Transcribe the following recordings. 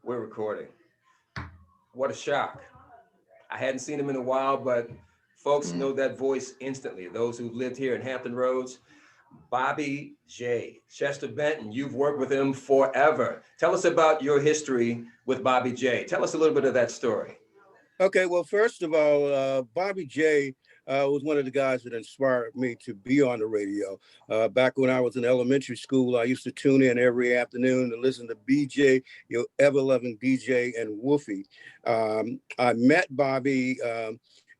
We're recording. What a shock. I hadn't seen him in a while, but folks know that voice instantly. Those who've lived here in Hampton Roads, Bobby J. Chester Benton, you've worked with him forever. Tell us about your history with Bobby J. Tell us a little bit of that story. Okay, well, first of all, Bobby J was one of the guys that inspired me to be on the radio. Back when I was in elementary school, I used to tune in every afternoon to listen to BJ, your ever-loving BJ, and WHOV. I met Bobby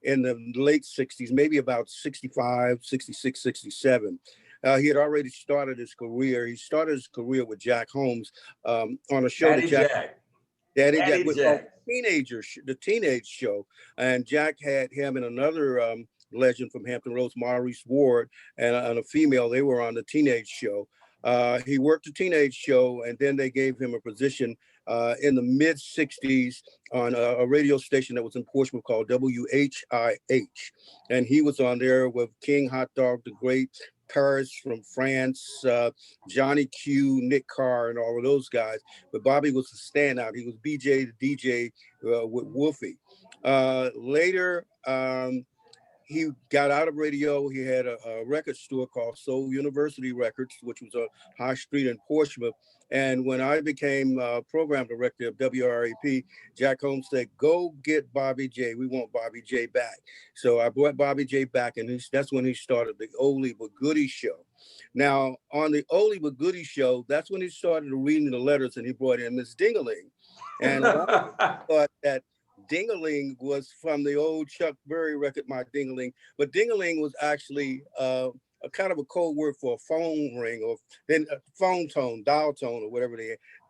in the late 60s, maybe about 65, 66, 67. He had already started his career. He started his career with Jack Holmes on a show Daddy Jack. Daddy Jack was the teenage show, and Jack had him and another legend from Hampton Roads, Maurice Ward, and a female. They were on the teenage show. He worked the teenage show, and then they gave him a position in the mid 60s on a radio station that was in Portsmouth called WHIH, and he was on there with King Hot Dog, the Great, Paris from France, Johnny Q, Nick Carr, and all of those guys. But Bobby was a standout. He was BJ the DJ with Wolfie. Later, he got out of radio. He had a record store called Soul University Records, which was on High Street in Portsmouth. And when I became program director of WRAP, Jack Holmes said, "Go get Bobby J. We want Bobby J back." So I brought Bobby J back, and that's when he started the Oldie But Goodie show. Now, on the Oldie But Goodie show, that's when he started reading the letters, and he brought in Miss Dingaling. And I thought that Dingaling was from the old Chuck Berry record, My Dingaling, but Dingaling was actually a kind of a code word for a phone ring, or then a phone tone, dial tone, or whatever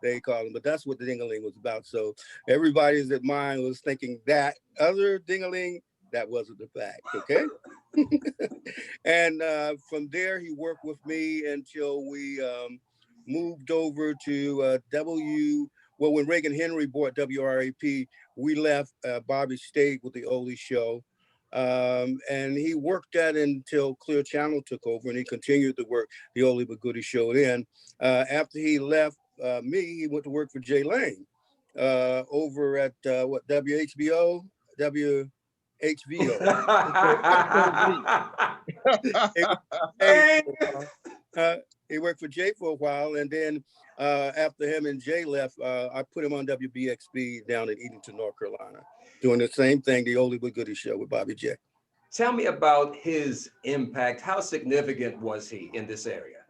they call them. But that's what the Dingaling was about. So everybody's mind was thinking that other Dingaling, that wasn't the fact, okay? And from there, he worked with me until we moved over to well, when Reagan Henry bought WRAP, we left. Bobby stayed with the Oldie show. And he worked that until Clear Channel took over, and he continued to work the Oldie But Goodie show. Then after he left me, he went to work for Jay Lane over at WHBO, he worked for Jay for a while, and then after him and Jay left, I put him on WBXB down in Edenton, North Carolina, doing the same thing, the Oldie But Goodie show with Bobby J. Tell me about his impact. How significant was he in this area?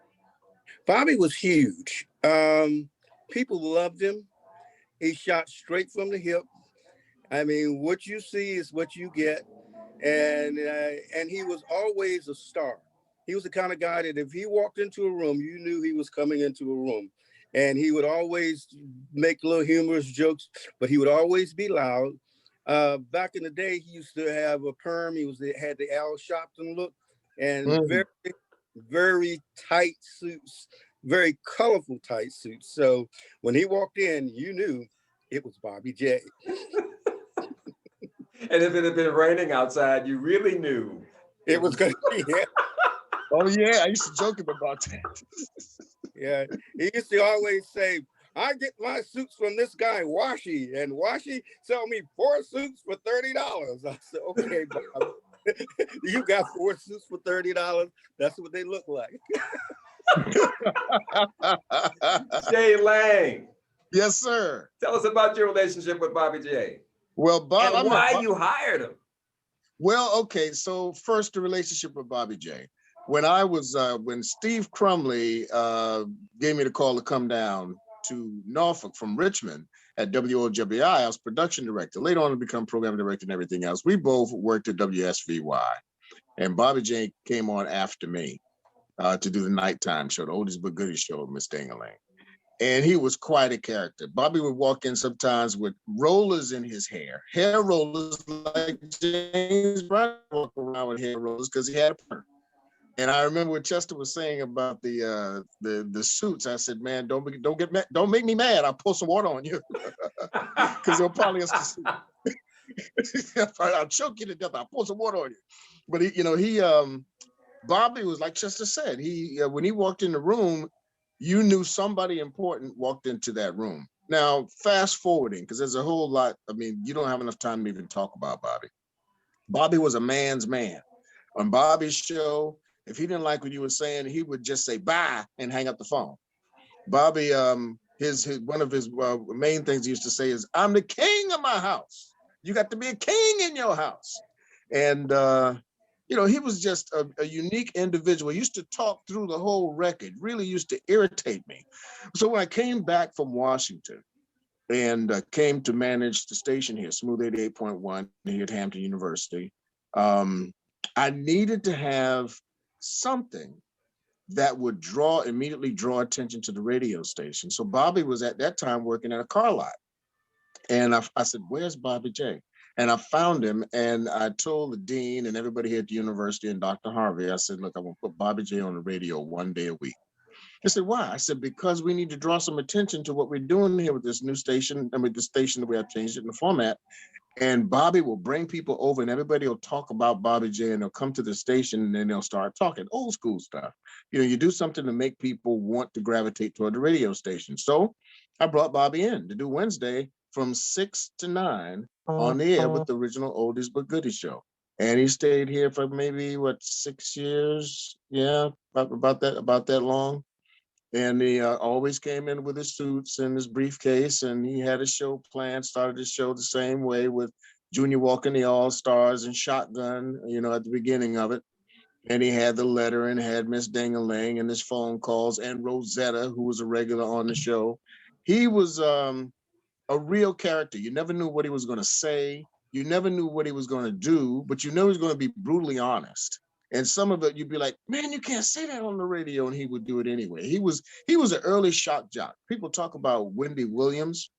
Bobby was huge. People loved him. He shot straight from the hip. I mean, what you see is what you get. And he was always a star. He was the kind of guy that if he walked into a room, you knew he was coming into a room. And he would always make little humorous jokes, but he would always be loud. Back in the day, he used to have a perm. He had the Al Sharpton look, and very, very tight suits, very colorful tight suits. So when he walked in, you knew it was Bobby J. And if it had been raining outside, you really knew it was going to be him. Oh yeah, I used to joke about that. Yeah, he used to always say, "I get my suits from this guy Washi, and Washi sell me 4 suits for $30." I said, "Okay, Bob, you got 4 suits for $30. That's what they look like." Jay Lang. Yes, sir. Tell us about your relationship with Bobby J. Well, Bob, and why you hired him. Well, okay. So first, the relationship with Bobby J. When Steve Crumley gave me the call to come down to Norfolk from Richmond at WOWI, I was production director. Later on, I become program director and everything else. We both worked at WSVY, and Bobby J came on after me to do the nighttime show, the Oldies But Goodie show with Miss Dingaling. And he was quite a character. Bobby would walk in sometimes with rollers in his hair rollers like James Brown walked around with hair rollers because he had a perm. And I remember what Chester was saying about the suits. I said, "Man, don't make me mad. I'll pour some water on you because they'll polyester suit. I'll choke you to death. I'll pour some water on you." But Bobby was like Chester said. When he walked in the room, you knew somebody important walked into that room. Now, fast forwarding, because there's a whole lot. I mean, you don't have enough time to even talk about Bobby. Bobby was a man's man. On Bobby's show, if he didn't like what you were saying, he would just say bye and hang up the phone. Bobby, his one of his main things he used to say is, "I'm the king of my house. You got to be a king in your house." And he was just a unique individual. He used to talk through the whole record. Really used to irritate me. So when I came back from Washington and came to manage the station here, Smooth 88.1 here at Hampton University, I needed to have something that would immediately draw attention to the radio station. So Bobby was at that time working at a car lot. And I said, "Where's Bobby J?" And I found him, and I told the dean and everybody here at the university and Dr. Harvey, I said, "Look, I'm gonna put Bobby J on the radio one day a week." He said, "Why?" I said, "Because we need to draw some attention to what we're doing here with this new station, and with the station that we have changed it in the format. And Bobby will bring people over and everybody will talk about Bobby J, and they'll come to the station and then they'll start talking old school stuff. You do something to make people want to gravitate toward the radio station." So I brought Bobby in to do Wednesday from 6 to 9 on the air with the original Oldies But Goodie show. And he stayed here for maybe 6 years? Yeah, about that long. And he always came in with his suits and his briefcase, and he had a show planned, started his show the same way with Junior Walker and the All-Stars and Shotgun, at the beginning of it. And he had the letter and had Miss Ding-a-ling and his phone calls and Rosetta, who was a regular on the show. He was a real character. You never knew what he was going to say. You never knew what he was going to do, but you know he was going to be brutally honest. And some of it, you'd be like, "Man, you can't say that on the radio," and he would do it anyway. He was an early shock jock. People talk about Wendy Williams.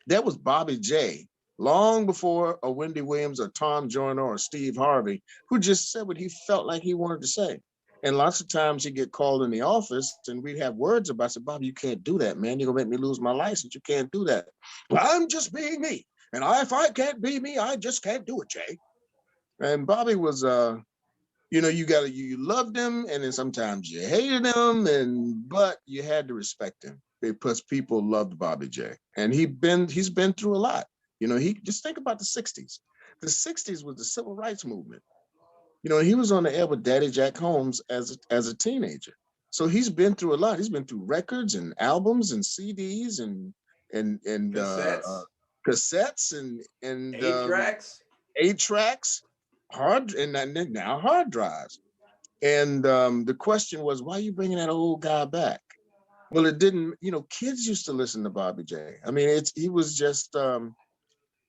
That was Bobby J. Long before a Wendy Williams or Tom Joyner or Steve Harvey, who just said what he felt like he wanted to say. And lots of times he'd get called in the office and we'd have words about it. I said, "Bobby, you can't do that, man. You're gonna make me lose my license. You can't do that." "Well, I'm just being me. And if I can't be me, I just can't do it, Jay." And Bobby was you loved him, and then sometimes you hated him, but you had to respect him because people loved Bobby J. And he's been through a lot. He just think about the 60s. The 60s was the civil rights movement. He was on the air with Daddy Jack Holmes as a teenager. So he's been through a lot. He's been through records and albums and CDs and cassettes and 8 tracks. 8 tracks, now hard drives. And the question was, "Why are you bringing that old guy back?" Well, it didn't. Kids used to listen to Bobby J. I mean, he was just the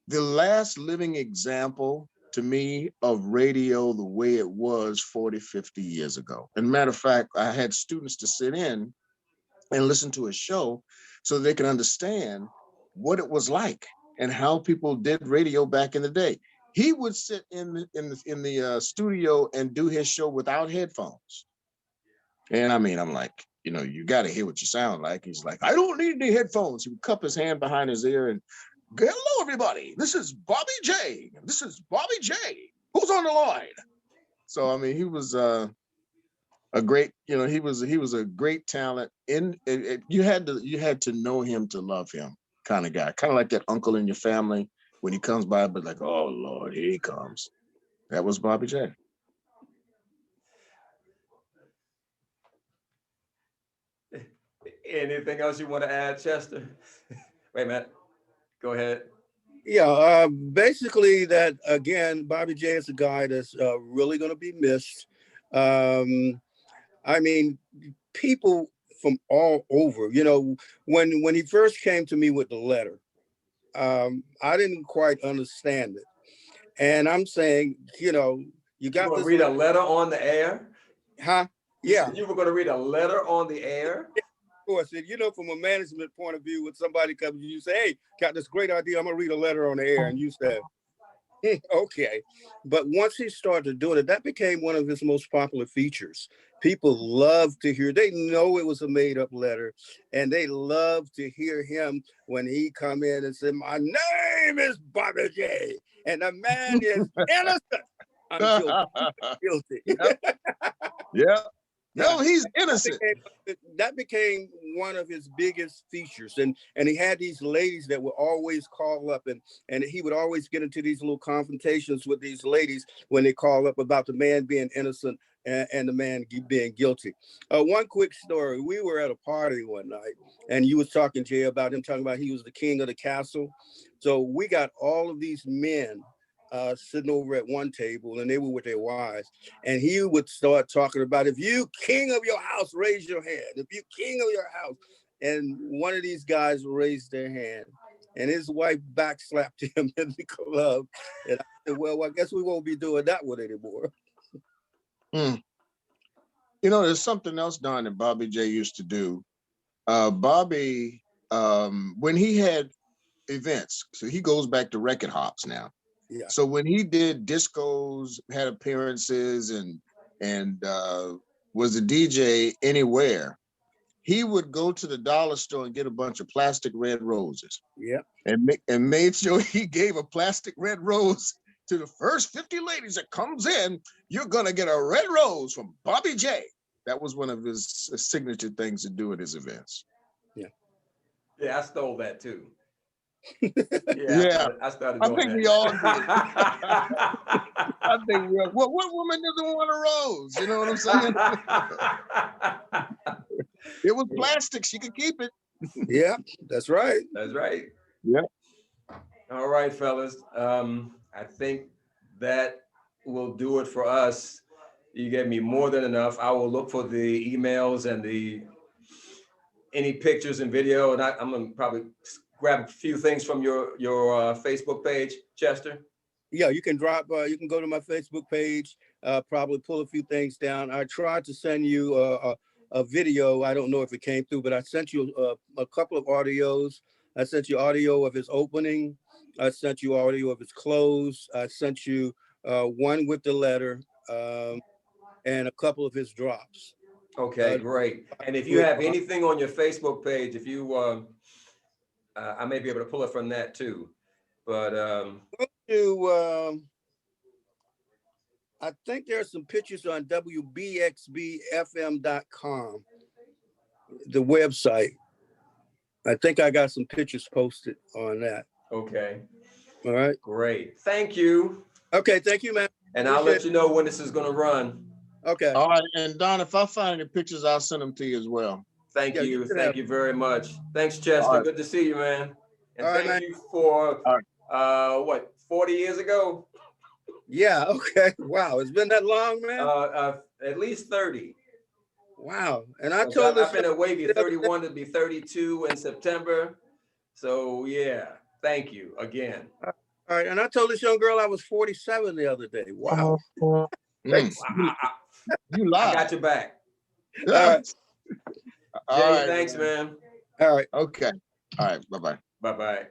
last living example to me of radio the way it was 40, 50 years ago. And matter of fact, I had students to sit in and listen to a show so they can understand what it was like and how people did radio back in the day. He would sit in the studio and do his show without headphones. And I mean, I'm like, you got to hear what you sound like. He's like, "I don't need any headphones." He would cup his hand behind his ear and, "Hello, everybody. This is Bobby J. This is Bobby J. Who's on the line?" So, I mean, he was a great, he was a great talent. You had to know him to love him, kind of guy, kind of like that uncle in your family when he comes by, but like, "Oh Lord, here he comes." That was Bobby J. Anything else you want to add, Chester? Wait, Matt, go ahead. Yeah, basically that, again, Bobby J is a guy that's really going to be missed. I mean, people from all over, when he first came to me with the letter, I didn't quite understand it. And I'm saying, you got to this. Read a letter on the air? Huh? Yeah. You were going to read a letter on the air? Of course, from a management point of view, when somebody comes, you say, "Hey, got this great idea. I'm going to read a letter on the air." And you said, "Okay." But once he started doing it, that became one of his most popular features. People love to hear. They know it was a made-up letter, and they love to hear him when he come in and say, "My name is Bobby J, and the man is innocent until guilty." Yeah. Yo, he's innocent. That became one of his biggest features. And he had these ladies that would always call up, and he would always get into these little confrontations with these ladies when they call up about the man being innocent and the man being guilty. One quick story. We were at a party one night, and you was talking, Jay, about him talking about he was the king of the castle. So we got all of these men sitting over at one table, and they were with their wives, and he would start talking about, if you king of your house, raise your hand. If you king of your house. And one of these guys raised their hand, and his wife backslapped him in the club. And I said, well, I guess we won't be doing that one anymore. You know, there's something else, Don, that Bobby J used to do. Bobby, when he had events, so he goes back to record hops now. Yeah. So when he did discos, had appearances, and was a DJ anywhere, he would go to the dollar store and get a bunch of plastic red roses. Yeah. And made sure he gave a plastic red rose to the first 50 ladies that comes in. You're gonna get a red rose from Bobby J. That was one of his signature things to do at his events. Yeah, I stole that too. Yeah. I started I doing think that. we all did. I think we all, what woman doesn't want a rose? You know what I'm saying? It was plastic. She could keep it. Yeah, that's right. That's right. Yeah. All right, fellas. I think that will do it for us. You gave me more than enough. I will look for the emails and any pictures and video, and I'm gonna probably grab a few things from your Facebook page, Chester. Yeah, you can drop. You can go to my Facebook page. Probably pull a few things down. I tried to send you a video. I don't know if it came through, but I sent you a couple of audios. I sent you audio of his opening. I sent you audio of his close. I sent you one with the letter and a couple of his drops. Okay, great. And if you have anything on your Facebook page, if you, I may be able to pull it from that too. But I think there's some pictures on WBXB-FM.com, the website. I think I got some pictures posted on that. okay, All right. great. Thank you. Okay, thank you, man. And I'll let you know when this is going to run. Okay. All right. And Don, if I find any pictures, I'll send them to you as well. Thank Yeah, you. you can Thank have you very much. Thanks, Chester. All right. Good to see you, man. And All right, thank man. you for, All what, 40 years ago? Yeah, okay. Wow, it's been that long, man? At least 30. Wow. And I told I've been at WAVY 31 to be 32 in September. So yeah, thank you again. All right, and I told this young girl I was 47 the other day. Wow. Thanks. You I lied. got your back. All right. Jay, thanks, man. All right. Okay. All right. Bye-bye. Bye-bye.